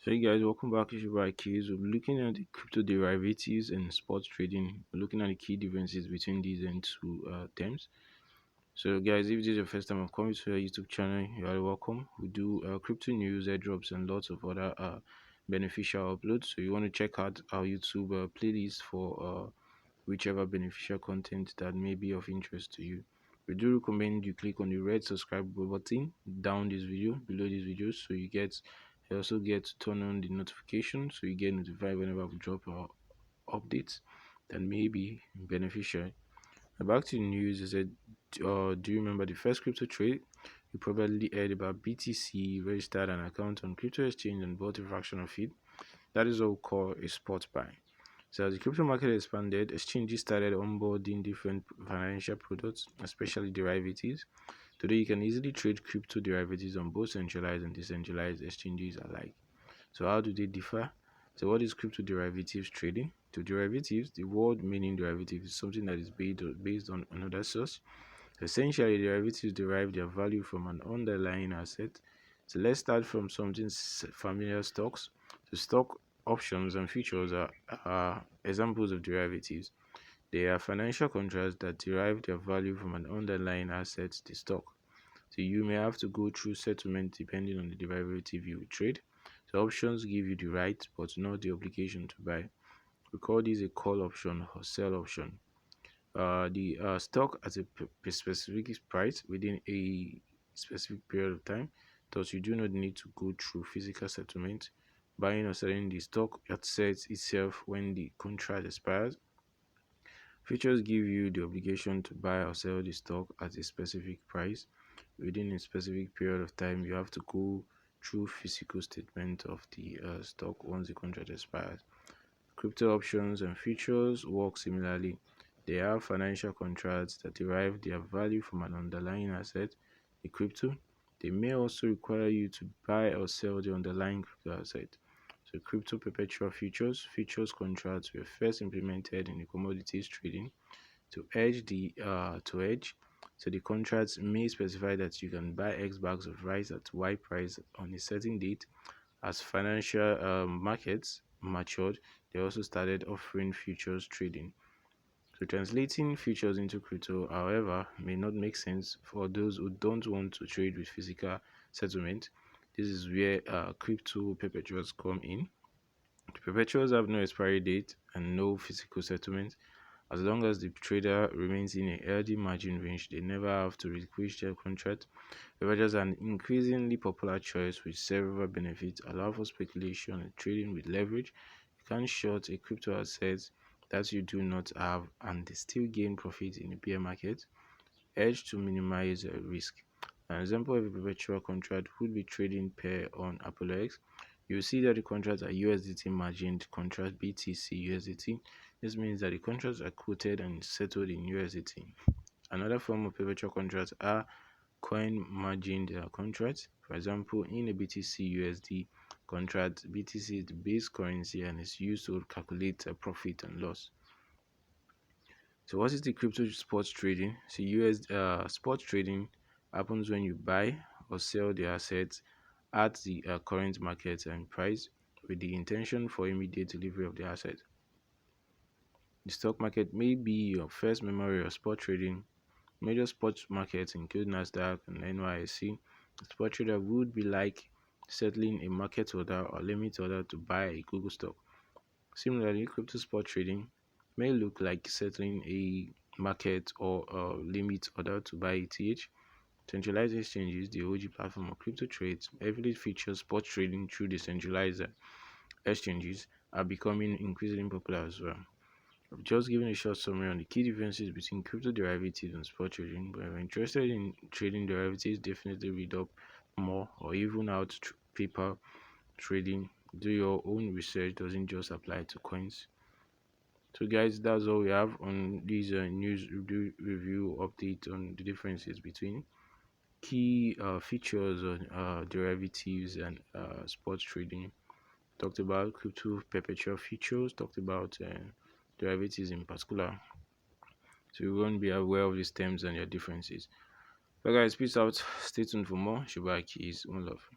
Hey guys, welcome back to Akahilz. We'll be looking at the crypto derivatives and sports trading. We're looking at the key differences between these and two terms. So guys, if this is your first time of coming to our YouTube channel, you are welcome. We do crypto news, airdrops, and lots of other beneficial uploads. So you want to check out our YouTube playlist for whichever beneficial content that may be of interest to you. We do recommend you click on the red subscribe button down this video, below this video, so you also get to turn on the notification so you get notified whenever we drop our updates that may be beneficial. Now back to the news, is that do you remember the first crypto trade? You probably heard about BTC, registered an account on crypto exchange and bought a fraction of it. That is what we call a spot buy. So as the crypto market expanded, exchanges started onboarding different financial products, especially derivatives. Today, you can easily trade crypto derivatives on both centralized and decentralized exchanges alike. So how do they differ? So what is crypto derivatives trading? To derivatives, the word meaning derivative is something that is based on another source. Essentially, derivatives derive their value from an underlying asset. So let's start from something familiar: stocks. So stock options and futures are examples of derivatives. They are financial contracts that derive their value from an underlying asset, the stock. So you may have to go through settlement depending on the derivative you will trade. So options give you the right but not the obligation to buy. We call this a call option or sell option. The stock at a specific price within a specific period of time, thus you do not need to go through physical settlement. Buying or selling the stock sets itself when the contract expires. Futures give you the obligation to buy or sell the stock at a specific price within a specific period of time. You have to go through physical statement of the stock once the contract expires. Crypto options and futures work similarly. They are financial contracts that derive their value from an underlying asset, a crypto. They may also require you to buy or sell the underlying crypto asset. So crypto perpetual futures contracts were first implemented in the commodities trading to hedge. So the contracts may specify that you can buy X bags of rice at Y price on a certain date. As financial markets matured, they also started offering futures trading. So translating futures into crypto, however, may not make sense for those who don't want to trade with physical settlement. This is where crypto perpetuals come in. The perpetuals have no expiry date and no physical settlement. As long as the trader remains in a healthy margin range, they never have to relinquish their contract. Perpetuals are an increasingly popular choice with several benefits: allow for speculation and trading with leverage. You can short a crypto asset that you do not have and still gain profit in a bear market. Hedge to minimize risk. An example of a perpetual contract would be trading pair on Apollox. You see that the contracts are USDT margined contract BTC USDT. This means that the contracts are quoted and settled in USDT. Another form of perpetual contracts are coin margined contracts. For example, in a BTC USD contract, BTC is the base currency and is used to calculate profit and loss. So what is the crypto spot trading? So spot trading happens when you buy or sell the assets at the current market and price with the intention for immediate delivery of the asset. The stock market may be your first memory of spot trading. Major spot markets include Nasdaq and NYSE. A spot trader would be like settling a market order or limit order to buy a Google stock. Similarly, crypto spot trading may look like settling a market or a limit order to buy ETH. Centralized exchanges, the OG platform of crypto trades, heavily features spot trading through the centralizer exchanges, are becoming increasingly popular as well. I've just given a short summary on the key differences between crypto derivatives and spot trading, but if you're interested in trading derivatives, definitely read up more or even how to paper trading. Do your own research, doesn't just apply to coins. So guys, that's all we have on this news review update on the differences between key features on derivatives and spot trading. Talked about crypto perpetual futures, talked about derivatives in particular. So you won't be aware of these terms and their differences. But guys, peace out. Stay tuned for more. Shibaki is one love.